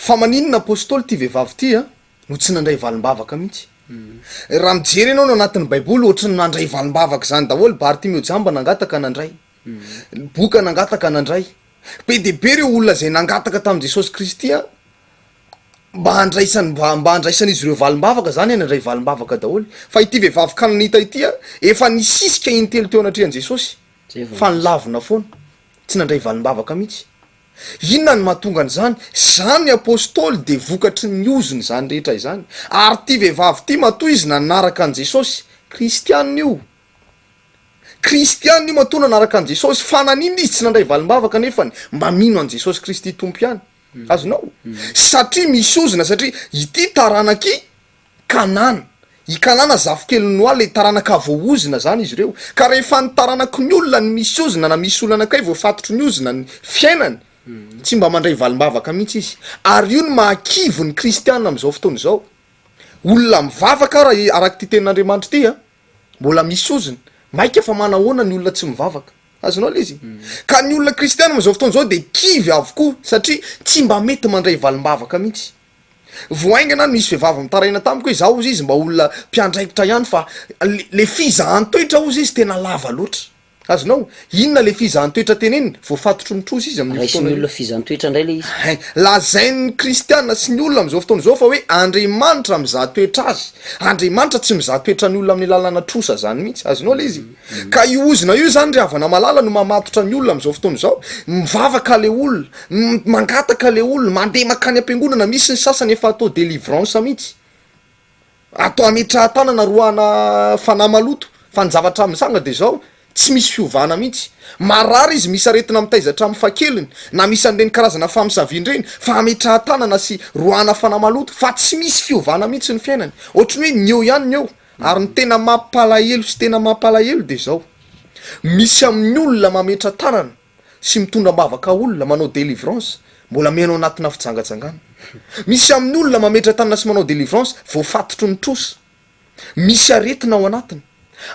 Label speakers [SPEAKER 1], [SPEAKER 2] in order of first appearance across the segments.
[SPEAKER 1] fa maninona apôstôly ty vehivavy ty a no tsy nandray valim-bavaka mihitsy raha mijery ianao no anatin'ny baiboly ohatry ny nandray valim-bavaka zany daholo Bartimeo jamba nangataka nandray boka nangataka nandray be de be reo olona zay nangataka tamin' Jesosy Kristy a mba handraisany izy ireo valim-bavaka zany nandray valim-bavaka daholo fa ity vehivavy kananita ity a efa nisisika intelo teo anatrehan Jesosy fa nilavina foana tsy nandray valim-bavaka mihitsy. Inona ny mahatonga an'izany? Zany apôstôly de vokatry ny oziny zany rehetra izany ary ty vehivavy ty matoa izy nanaraka an' Jesosy kristianina io matoa nanaraka an' Jesosy fa nanino izy tsy nandray valim-bavaka nefany mba mino an' Jesosy Kristy tompo ihany azonao satria misy ozina satria ity taranaky Kanana i Kanana zafikely noa le taranaka voaozina zany izy ireo ka rehefa ny taranaky ny olona ny misy ozina na misy olana anakay voafatotry ny ozina ny fiainany tsy mba mandray valim-bavaka mihitsy izy ary io ny mahakivo ny kristianina am'izao fotoana izao olona mivavaka raha araky ty tenin'Andriamanitra ty a mbola misy ozina maika fa manahoana ny olona tsy mivavaka azonao le izy ka ny olona kristianina am'izao fotoana izao de kivy avokoa satria tsy mba mety mandray valim-bavaka mihitsy voaingana no misy vehivavy mitaraina tamiko hoe zaho ozy izy mba olona mpiandraikitra ihany fa le fizahan-toetra ozy izy tena lava loatra azonao inona le fizahan-toetra teneniny voafatotry mitrosa izy amin'ny fotoana
[SPEAKER 2] olona fizahan-toetra ndray le izy
[SPEAKER 1] lazain'ny kristianina sy ny olona am'izao fotoana izao fa hoe Andriamanitra mizaha toetra azy Andriamanitra tsy mizaha toetra ny olona amin'ny lalana trosa zany mihitsy azonao le izy ka io ozina io zany ry havana malala no mamatotra ny olona am'izao fotoana izao mivavaka le olona mangataka le olona mandeha makany am-piangonana misy ny sasany efa atao délivrance mihitsy atao ametrahan-tanana roana fanahy maloto fa ny zavatra am'zanga de zao tsy misy fiovana mihitsy marary izy misy aretina mitaizatra amin'ny fakeliny na misy an'ireny karazana famisavian-dreny fa ametrahan-tanana sy roana fanahy maloto fa tsy misy fiovana mihitsy ny fiainany ohatrany hoe ny eo ihany ny eo ary ny tena mampalahelo sy tena mampalahelo de zao misy amin'ny olona mametra tanana sy mitondra mbavaka olona manao délivrance mbola mianao anatina fijangajangana misy amin'ny olona mametra tanana sy manao délivrance voafatotry ny trosa misy aretina ao anatiny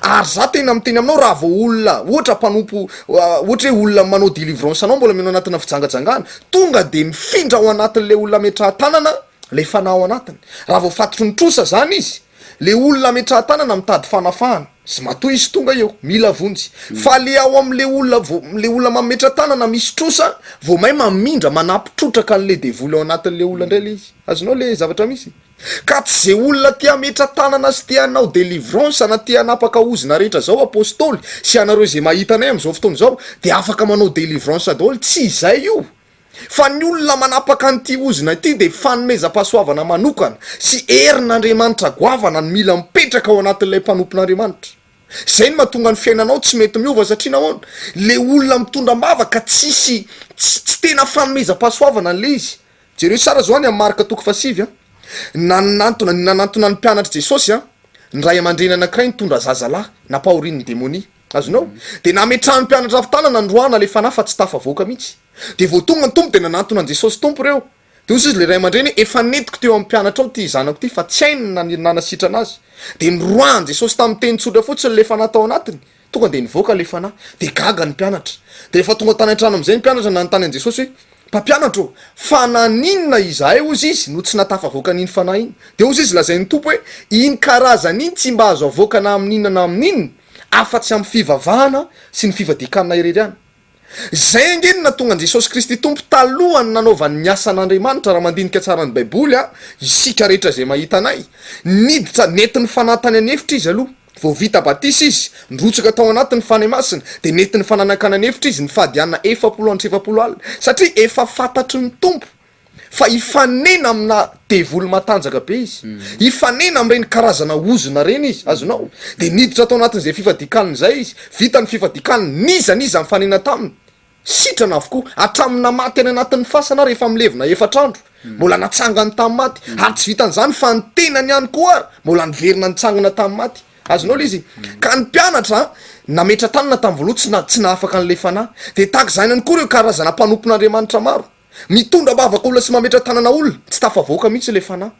[SPEAKER 1] ary za tena miteny aminao raha vao olona ohatra mpanompo ohatra hoe olona manao délivrance anao mbola mianao anatina fijangajangana tonga de mifindra ao anatin'le olona metrahan-tanana le fanahy ao anatiny raha vao fatotry ny trosa zany izy le olona metrahan-tanana mitady fanafahana sy matoa izy tonga eo mila vonjy fa le ao am'le olona mametra-tanana misy trosa vao mahay mamindra manampitrotraka an'le devoly ao anatin'le olona indray le izy azonao le zavatra misy ka tsy zay olona tia metra-tanana sy tia anao délivrance na tia anapaka ozina rehetra zao apôstôly sy anareo zay mahita anay am'izao fotoana izao de afaka manao délivrance daholo tsy izay io fa ny olona manapaka an'ity ozina ity de fanomeza-pahasoavana manokana sy herin'Andriamanitra goavana ny mila mipetraka ao anatin'ilay mpanompon'Andriamanitra zay ny mahatonga ny fiainanao tsy mety miova satria nahoana le olona mitondra mbavaka tsy tena fanomeza-pahasoavana an'le izy jereo sara zao any amin'ny marika toko fasivy a nanantona ny mpianatra Jesosy a ny ray aman-dreny anankiray nitondra zazalahy nampahorin'ny demonia azonao de nametrahany mpianatra avitanana androana le fanahy fa tsy tafavoaka mihitsy de vao tonga ny tompo de nanantona an Jesosy tompo reo de ozy izy le ray aman-dreny efa netiko teo amin'ny mpianatra ao ty zanako ty fa tsy hainy nanasitra anazy de niroahan Jesosy tamin'ny teny tsotra fotsiny le fanahy tao anatiny tonga de nivoaka le fanahy de gaga ny mpianatra de rehefa tonga tany an-trano am'izay ny mpianatra nanontany an Jesosy hoe mpampianatra fa naninona izahay ozy izy no tsy natafavoaka n'iny fanahy iny de ozy izy lazay ny tompo hoe iny karazany iny tsy mba azo avoakana amin'inona na amin'inona afa-tsy amin'ny fivavahana sy ny fivadikanana ireriana zay ngenina tonga an Jesosy Kristy tompo talohany nanaovany ny asan'Andriamanitra raha mandinika tsara ny baiboly a isika rehetra zay mahita anay niditra netiny fanahy tany an'efitra izy aloha vao vita batisa izy nrotsaka tao anatin'ny fanahy masina de netiny fananakana an'efitra izy ny fadianina 730 alina satria efa fantatry ny tompo fa ifanena amina devoly matanjaka be izy ifanena am'ireny karazana ozona reny izy azonao de niditra tao anatin'izay fifadikaniny zay izy vita ny fifadikaniny niza ny fanena taminy sitrana avokoa atramina maty any anatin'ny fasana rehefa milevina efatrandro mbola natsangany tamy maty ary tsy vitan'izany fa ny tenany ihany koa mbola niverina nitsangana tamy maty azonao le izy ka ny mpianatra nametra-tanana tamy voaloha tsy nahafaka an'le fanahy de tahaka zany ihany koa reo karazana mpanompon'Andriamanitra maro mitondra mbavaka olona sy mametra-tanana olona tsy tafavoaka mihitsy le fanahy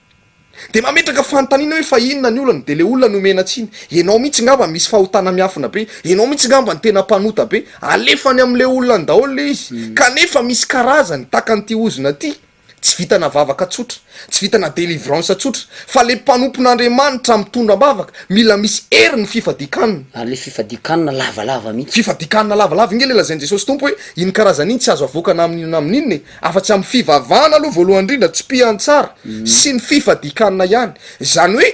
[SPEAKER 1] de mametraka fanontaniana hoe fa inona ny olana de le olona nomena tsiny ianao mihitsy ngamba misy fahotana miafina be ianao mihitsy ngamba ny tena mpanota be alefany am'le olona ny daholo le izy kanefa misy karazany taka an'ity ozina ty tsy vitana vavaka tsotra, tsy vitana délivrance tsotra, fa le mpanompon'Andriamanitra mitondra bavaka mila misy hery ny fifadikanina.
[SPEAKER 2] Ary le fifadikanina lavalava mihitsy.
[SPEAKER 1] Fifadikanina lavalava inge le lazain'i Jesosy tompo hoe iny karazan'iny tsy azo avokana amin'inona amin'inony afa-tsy amin'ny fivavahana aloha voalohany indrindra tsy piantsara sy ny fifadikanina ihany. Zany hoe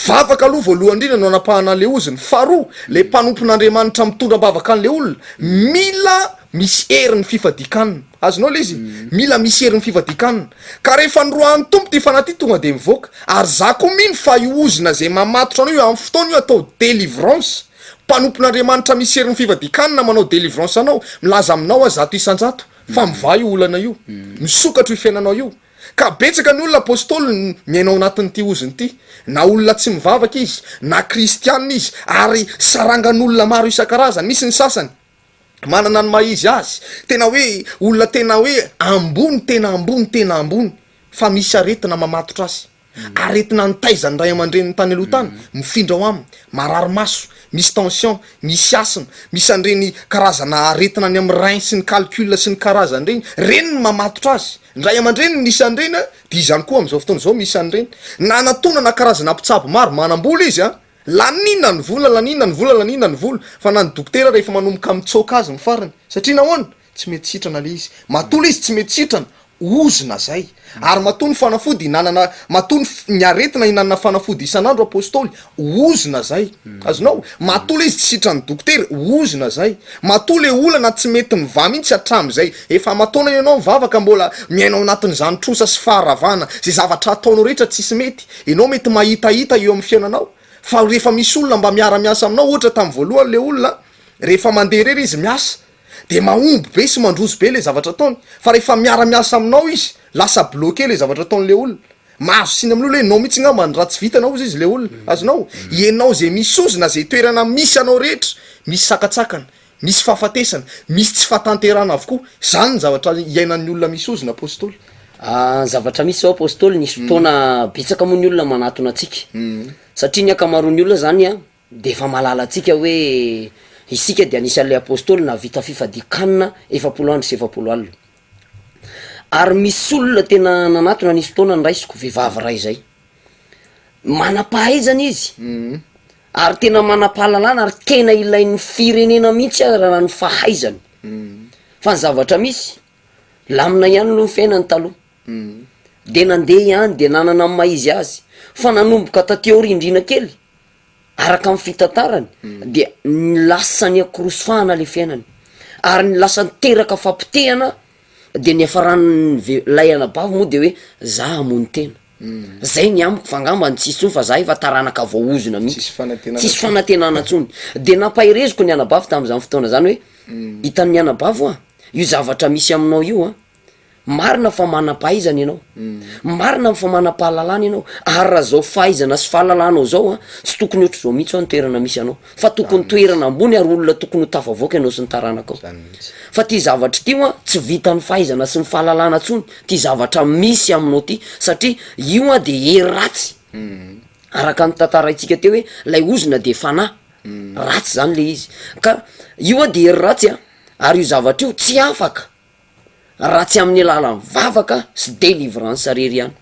[SPEAKER 1] vavaka aloha voalohany indrindra no anapahana le oziny. Faharoa, le mpanompon'Andriamanitra mitondra bavaka an'le olona mila misy hery ny fifadikanina. Azonao le izy mila misy hery ny fifadikanina. Ka rehefa noroahan'ny tompo ty fanaty tonga de mivoaka. Ary za koa mino fa io ozina zay mamatotra anao io amin'ny fotoana io atao délivrance. Mpanompon'Andriamanitra misy hery ny fifadikanina manao délivrance anao, milaza aminao a 100 isan-jato fa mivay io olana io, misokatra io fiainanao io. Ka betsaka ny olona apôstôly miainao anatin'ity oziny ity, na olona tsy mivavaka izy, na kristianina izy, ary sarangan'olona maro isan-karazany. Misy ny sasany manana ny maizy azy, tena hoe olona tena hoe ambony tena ambony, fa misy aretina mamatotra azy. Aretina nitaizany ray aman-dreniny tany aloha tany, mifindra ao aminy, marary maso, misy tension, misy asina, misy andreny karazana aretina any amin'ny rein sy ny calcul sy ny karazany reny, reny ny mamatotra azy. Ray aman-dreniny misy andreny dia izany koa am'izao fotoana izao misy andreny. Na anatonana karazana mpitsabo maro manam-bola izy lanina ny vola, fa na ny dokotera rehefa manomboka mitsoka azy ny farany. Satria nahoana? Tsy mety sitrana le izy. Matola izy tsy mety sitrana, ozina zay. Ary matony fanafody nanana, matony ny aretina inanana fanafody isan'andro apôstôly, ozina zay. Azonao, matola izy tsy sitrany dokotera, ozina zay. Matola olana tsy mety miva mihitsy hatram'izay. Efa matona ianao mivavaka mbola miainao anatin'izany trosa sy faharavana, zay zavatra ataonao rehetra tsisy mety. Enao mety mahitahita eo amin'ny fiainanao. Fa rehefa misy olona mba miara-miasa aminao, ohatra tamin'ny voalohany le olona, rehefa mandeha rery izy miasa, de mahomby be sy mandroso be le zavatra ataony. Fa rehefa miara-miasa aminao izy, lasa bloqué le zavatra ataon'le olona. Mahazo siny amin'olo hoe nao mihitsy ngamba ny ratsy vitanao izy le olona. Azonao, ianao zay misy ozina zay toerana misy anao rehetra, misy sakatsakana, misy fahafatesana, misy tsy fahatanterana avokoa. Zany ny zavatra iainan'ny olona misy ozina apôstôly.
[SPEAKER 2] Zavatra misy zao apôstôly, nisy fotoana betsaka moa ny olona manatona atsika. Satria ny akamaroan'ny olona zany de efa malala atsika hoe isika de anisan'le apôstôly na vita fifadikanina 700 andro sy 700 alina. Ary misy olona tena nanatona nisy fotoana ny raisiko vehivavy ray zay. Manam-pahaizana izy. Ary tena manam-pahalalana ary tena ilain'ny firenena mihitsy raha ny fahaizany. Fa ny zavatra misy, lamina ihany aloha ny fiainany taloha. De nandeha ihany de nanana maizy azy. Fa nanomboka taty aorindrina kely, araka amin'ny fitantarany, de lasa ny akorosofahana le fiainany. Ary ny lasa niteraka fampitehana, de ny afaran'ny lay anabavy moa de hoe za hamono tena. Zay ny amiko fa angamba ny tsisy tsony fa za efa taranaka voaozina mihitsy. Tsisy fanantenana tsony. De nampahireziko ny anabavy tamin'izany fotoana zany hoe hitan'ny anabavy io zavatra misy aminao io marina fa manam-pahaizana ianao, marina fa manam-pahalalana ianao. Ary raha zao fahaizana sy fahalalanao zao tsy tokony ohatry zao mihitsy ny toerana misy anao, fa tokony toerana ambony ary olona tokony ho tafavoaka ianao sy ny taranakao. Fa ty zavatra ty tsy vitan'ny fahaizana sy ny fahalalana tsony, ty zavatra misy aminao ty, satria io de hery ratsy. Araka ny tantaraintsika teo hoe lay ozina de fanahy, ratsy zany le izy. Ka io de hery ratsy ary io zavatra io tsy afaka ratsy amin'ny alalan'ny vavaka sy délivrance rery ihany.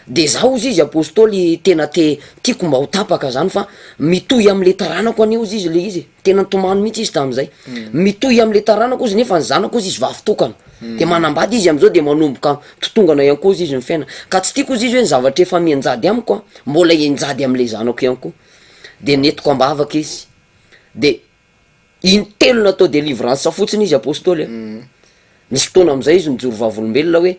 [SPEAKER 2] De zaho izy apôstôly tena tiako mba ho tapaka zany, fa mitohy am'le taranako anio izy le izy, tena ntomany mihitsy izy tam'izay. Mitohy am'le taranako izy nefa ny zanako izy vavy tokana. De manambady izy am'izao de manomboka totongana ihany koa izy ny fiaina. Ka tsy tiako izy hoe ny zavatra efa mianjady amiko mbola enjady am'le zanako ihany koa. De netiko ambavaka izy. De intelo natao délivrance fotsiny izy apôstôly. Misy fotoana am'izay izy mijoro vavolombelona hoe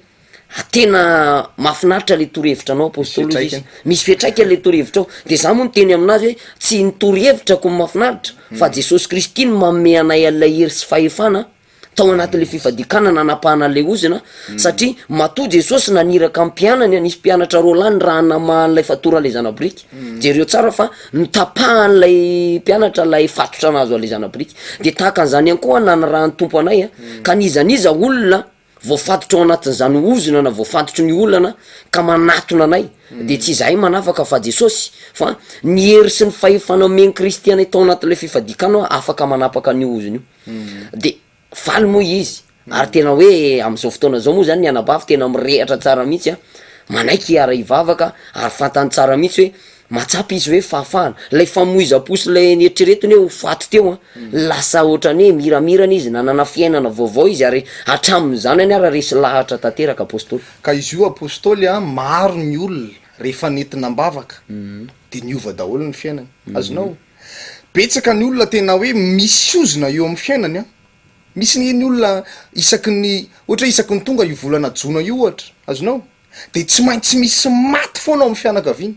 [SPEAKER 2] tena mahafinaritra le torohevitra anao apôstôly izy. Misy fiatraika le torohevitra. De za moa niteny aminazy hoe tsy ny torohevitra ko mahafinaritra, fa Jesosy Kristy no manome anay an'ilay hery sy fahefana tao anatin'le fifadikana nanapahana le ozina. Satria matoa Jesosy naniraka amin'ny mpianany, nisy mpianatra roa lahy raha namahan'ilay fatora le zanabrika. Jereo tsara fa nitapahan'ilay mpianatra lay fatotra anazy le zanabrika. De tahaka an'izany ihany koa nanarahan'ny tompo anay ka nizaniza olona voafatotra ao anatin'izany ozina na voafatotry ny olana ka manatona anay. De tsy izahay manafaka fa Jesosy, fa ny hery sy ny fahefana omeny Kristy anay tao anatin'ilay fifadikana afaka manapaka ny ozina io. De faly moa izy, ary tena hoe am'izao fotoana zao moa zany ny anabavy tena mirehatra tsara mihitsy a manaiky hiara hivavaka ary fantany tsara mihitsy hoe matsapy izy hoe fahafahana lay famoiza-posy lay nieritreretiny hoe ho faty teo a lasa ohatrany hoe miramirana izy nanana fiainana vaovao izy ary hatramin'izany any ara resy lahatra tanteraka apôstôly.
[SPEAKER 1] Ka izy io apôstôly a maro ny olona rehefa nentinam-bavaka de niova daholo ny fiainany azonao betsaka ny olona tena hoe misy ozona eo amin'ny fiainany a misy ny olona isaky ny ohatra isaky ny tonga io volana jona io ohatra azonao de tsy maintsy misy maty foana ao amin'ny fianakaviany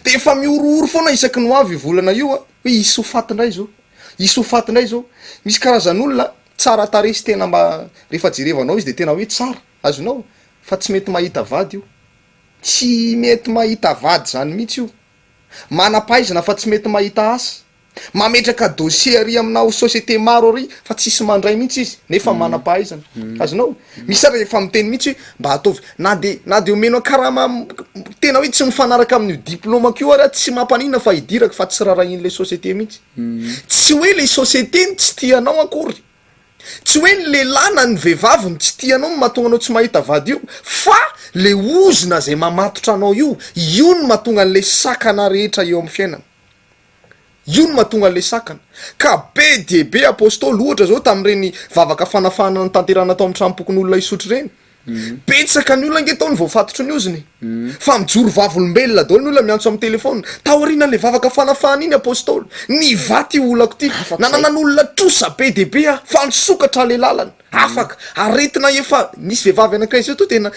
[SPEAKER 1] de efa miorooro foana isaky ny hoavy io volana io a hoe isy ho faty ndray zao isy ho faty ndray zao misy karazan'olona tsara taresy tena mba rehefa jerevanao izy de tena hoe tsara azonao fa tsy mety mahita vady io tsy mety mahita vady zany mihitsy io manam-pahaizana fa tsy mety mahita asa mametraka dossier ary aminao société maro ary fa tsisy mandray mihitsy izy nefa manam-pahaizana azonao misy ara efa miteny mihitsy hoe mba ataovy na de omeno karama tena hoe tsy mifanaraka amin'io diplômako io ary tsy mampanina fa hidiraka fa tsy rarahin'le société mihitsy tsy hoe le société ny tsy tianao akory tsy hoe ny lehilahy na ny vehivavy ny tsy tianao no mahatonga anao tsy mahita vady io fa le ozona zay mamatotra anao io no mahatonga an'le sakana rehetra eo amin'ny fiainana io no mahatonga an'le sakana ka be de be apôstôly ohatra zao tamin'ireny vavaka fanafana ny tanterana tao amin'ny trampokon'olona isotry reny betsaka ny olona nge tao ny voafatotry ny oziny fa mijoro vavolombelona daholo ny olona miantso amin'ny telefona taoriana le vavaka fanafana iny apôstôly ny vaty olako ty nanana n'olona trosa be de be a fa nisokatra le lalana afaka aretina efa nisy vehivavy anankiray zao to tena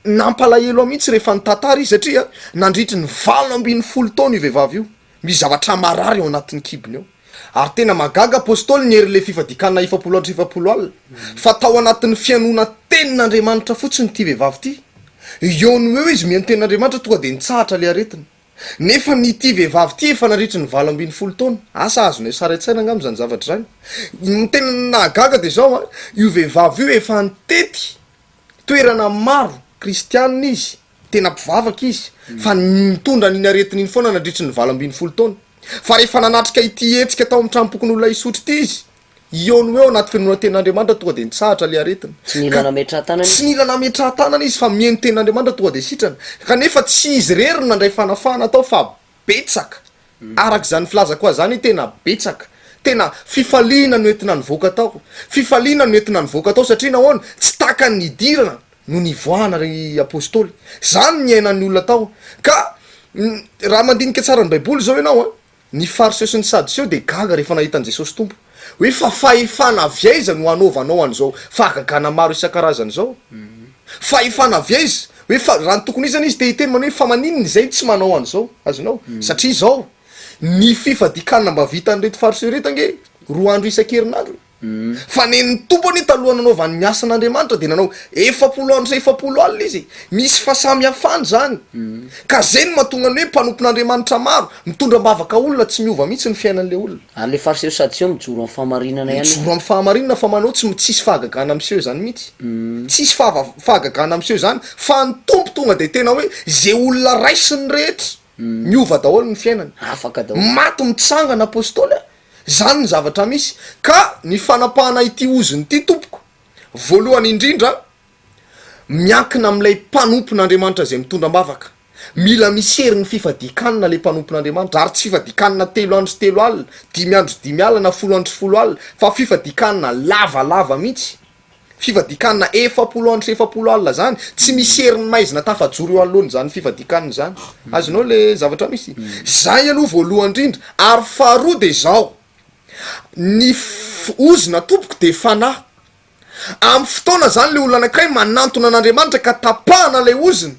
[SPEAKER 1] nampalahelo amihitsy rehefa nitantara izy satria nandritry ny 20 taona io vehivavy io misy zavatra marary ao anatin'ny kibony ao ary tena magaga apôstôly nyery fifadikanina 700 alina fa tao anatin'ny fianona tenin'Andriamanitra fotsiny ty vehivavy ty eo ny eo izy mihaino tenin'Andriamanitra tonga de nitsahatra le aretina nefa ny ty vehivavy ty efa nandritry ny 20 taona asa azonay sara tsaina angamy zany zavatra zany ny tena nagaga de zao a io vehivavy io efa nitety toerana maro kristianina izy tena mpivavaka izy fa mitondra n'iny aretin'iny foana nandritry ny 20 taona fa rehefa nanatrika ity hetsika tao amin'ny trampokon'olona isotry ty izy eo no eo anaty fenona tenin'Andriamanitra tonga de nitsahatra le aretina
[SPEAKER 2] tsy nila nametraha-tanana
[SPEAKER 1] tsy nila nametraha-tanana izy fa mihaino tenin'Andriamanitra tonga de sitrana kanefa tsy izy rery nandray fanafana tao fa betsaka arak' zany filaza koa zany tena betsaka tena fifaliana no entina nivoaka tao fifaliana no entina nivoaka tao satria nahoana tsy taka ny idirana no nivoahana ry apôstôly zany ny ainan'ny olona tao ka raha mandinika tsara ny baiboly zao ianao a ny fariseo sy ny sadiseo de gaga rehefa nahitan' Jesosy tompo hoe fa fahefana viaiza no anaovanao an'izao fahagagana maro isan-karazany zao fahefana viaiza hoe fa raha ny tokony izany izy te hiteny manao hoe fa maninony zay tsy manao an'izao azonao satria zao ny fifadikanina mba vitan'reto fariseo reto ange 2 andro isan-kerinandro fa nen'ny tompony taloha nanaovany miasa an'Andriamanitra de nanao 70 andro sy 70 alina izy misy fahasamihafany zany ka zay no mahatonga ny hoe mpanompon'Andriamanitra maro mitondra mbavaka olona tsy miova mihitsy ny fiainan'le olona
[SPEAKER 2] ary le fariseo sadiseo mijoro amin'ny fahamarinana ihany
[SPEAKER 1] mijoro amin'ny fahamarinana fa manao tsisy fahagagana amseho zany mihitsy tsisy fahagagana amseho zany fa ny tompo tonga de tena hoe zay olona raisiny rehetra miova daholo ny fiainany
[SPEAKER 2] afaka daholo
[SPEAKER 1] maty mitsangana apôstôly zany ny zavatra misy ka ny fanapahana ity oziny ty tompoko voalohany indrindra miankina am'ilay mpanompon'Andriamanitra zay mitondra-mbavaka mila misy hery ny fifadikanina le mpanompon'Andriamanitra ary tsy fifadikanina 3 andro sy 3 alina 5 andro 5 alina na 10 andro sy 10 alina fa fifadikanina lavalava mihitsy fifadikanina 70 andro sy 70 alina zany tsy misy hery ny maizina tafajoro eo anoloany zany fifadikanina zany azonao le zavatra misy zay aloha voalohany indrindra ary faharoa de zao ny ozina tompoko de fanahy amin'ny fotoana zany le olona anankiray manantona an'Andriamanitra ka tapahana le oziny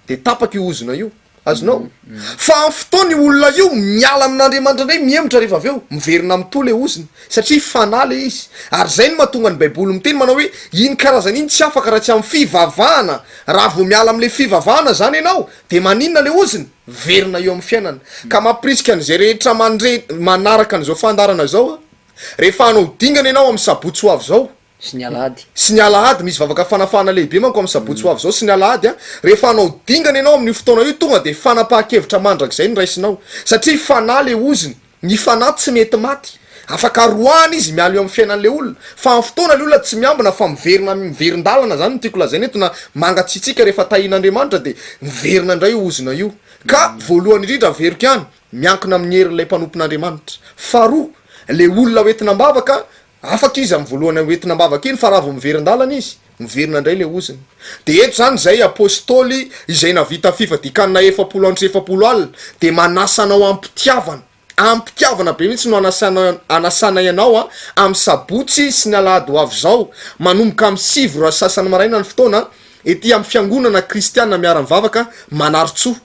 [SPEAKER 1] de tapaka io ozina io azonao fa amin'ny fotoana io olona io miala amin'Andriamanitra ndray miemotra rehefa avy eo miverina amin'ny to le oziny satria fanahy le izy ary zay no mahatonga ny baiboly miteny manao hoe iny karazana iny tsy afaka raha tsy amin'ny fivavahana raha vao miala am'le fivavahana zany ianao de maninona le oziny verina eo amin'ny fiainana ka mampirisika an'izay rehetra manaraka an'izao fandarana zao rehefa anao dingana ianao amin'ny sabotsy ho avy zao
[SPEAKER 2] sy ny alahady
[SPEAKER 1] sy ny alahady misy vavaka fanafana lehibe manko amin'ny sabotsy ho avy zao sy ny alahady a rehefa anao dingana ianao amin'ny fotoana io tonga de fanapahakevitra mandrak'izay ny raisinao satria fanahy le oziny ny fanahy tsy mety maty afaka roany izy mialo eo amin'ny fiainan'le olona fa amin'ny fotoana le olona tsy miambina fa miverindalana zany tiako lazaina eto na mangatsitsika rehefa tahin'Andriamanitra de miverina indray ozona io ka voalohany indrindra veriko ihany miankina amin'ny herin'ilay mpanompon'Andriamanitra faharoa le olona hoentina mbavaka afaka izy amin'ny voalohany hoentina mbavaka iny fa raha vao miverindalana izy miverina indray le oziny de eto zany zay apôstôly izay navita fifadikanina 710 alina de manasanao ampitiavana be mihitsy no anasana ianao amin'ny sabotsy sy ny alahady ho avy zao manomboka amin'ny 7 ra sasany maraina ny fotoana ety amin'ny fiangonana kristiana miara-mivavaka manaritsoa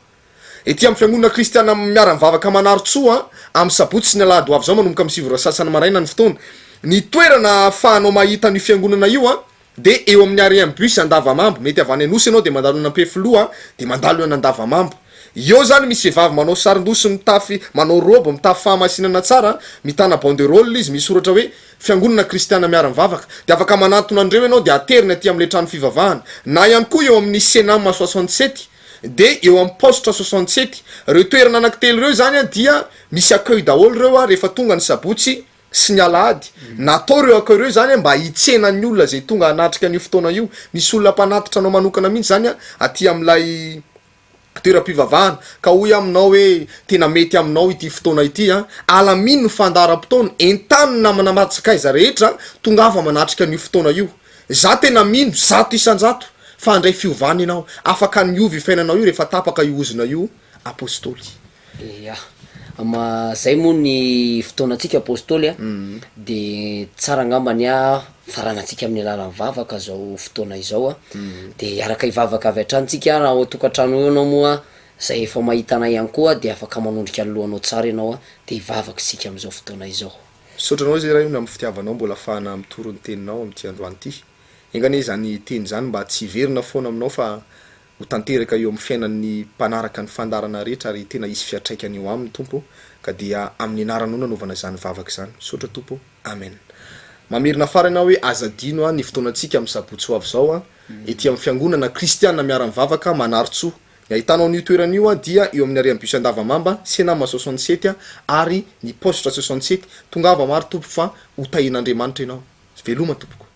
[SPEAKER 1] ety amin'ny fiangonana kristiana miara-mivavaka manaritsoa amin'ny sabotsy sy ny alahady ho avy zao manomboka amin'ny 7 ra sasany maraina ny fotoana ny toerana ahafahanao mahita ny fiangonana io de eo amin'ny Ariam bus Andavamambo mety avy any Anosy ianao de mandalo any Ampefiloha de mandalo any Andavamambo io zany misy vehivavy manao saron-doso mitafy manao robe mitafy fahamasinana tsara mitana banderole izy misy soratra hoe fiangonana kristiana miara-mivavaka de afaka manatona andreo ianao de aterina aty amin'le trano fivavahana na ihany koa eo amin'ny Senama 67 de eo amin'ny poste 67 reo toerana anankitelo reo zany dia misy accueil daholo reo rehefa tonga ny sabotsy sy ny alahady natao reo accueil reo zany mba hitsenan'ny olona zay tonga anatrika an'io fotoana io misy olona mpanatitra anao manokana mihitsy zany aty amin'ilay toeram-pivavahana ka hoy aminao hoe tena mety aminao ity fotoana ity alamino ny fandaharam-potoana entany namana matsakaiza rehetra tonga afa manatrika an'io fotoana io za tena mino zato isanjato fa andray fiovana ianao afaka niovy fiainanao io rehefa tapaka iozina io apôstôly
[SPEAKER 2] zay moa ny fotoanatsika apôstôly de tsara ngambany faranatsika amin'ny alalan'ny vavaka zao fotoana izao de araka ivavaka avy atranotsika raha tokantrano eo anao moa zay efa mahitanay ihany koa de afaka manondrika ny lohanao tsara ianao de ivavaka sika am'izao fotoana izao
[SPEAKER 1] sotranao zay raha io na amin'ny fitiavanao mbola afahana mitoro ny teninao amin'ity androany ity engane zany teny zany mba tsy hiverina foana aminao fa ho tanteraka eo amin'ny fiainan'ny mpanaraka ny fandarana rehetra ary tena isy fiatraikany eo amin'ny tompo ka dia amin'ny anaranao nanaovana zany vavaka zany sotra tompo amen mamerina farana hoe azadino ny fotoanantsika amin'ny sabotsy ho avy zao ety amin'ny fiangonana kristiana miara-mivavaka manaritsoa ny ahitanao an'io toeran'io dia eo amin'ny Ariam bus Andavamamba Senama 67 ary ny poste 67 tongava maro tompo fa ho tahin'Andriamanitra ianao veloma tompoko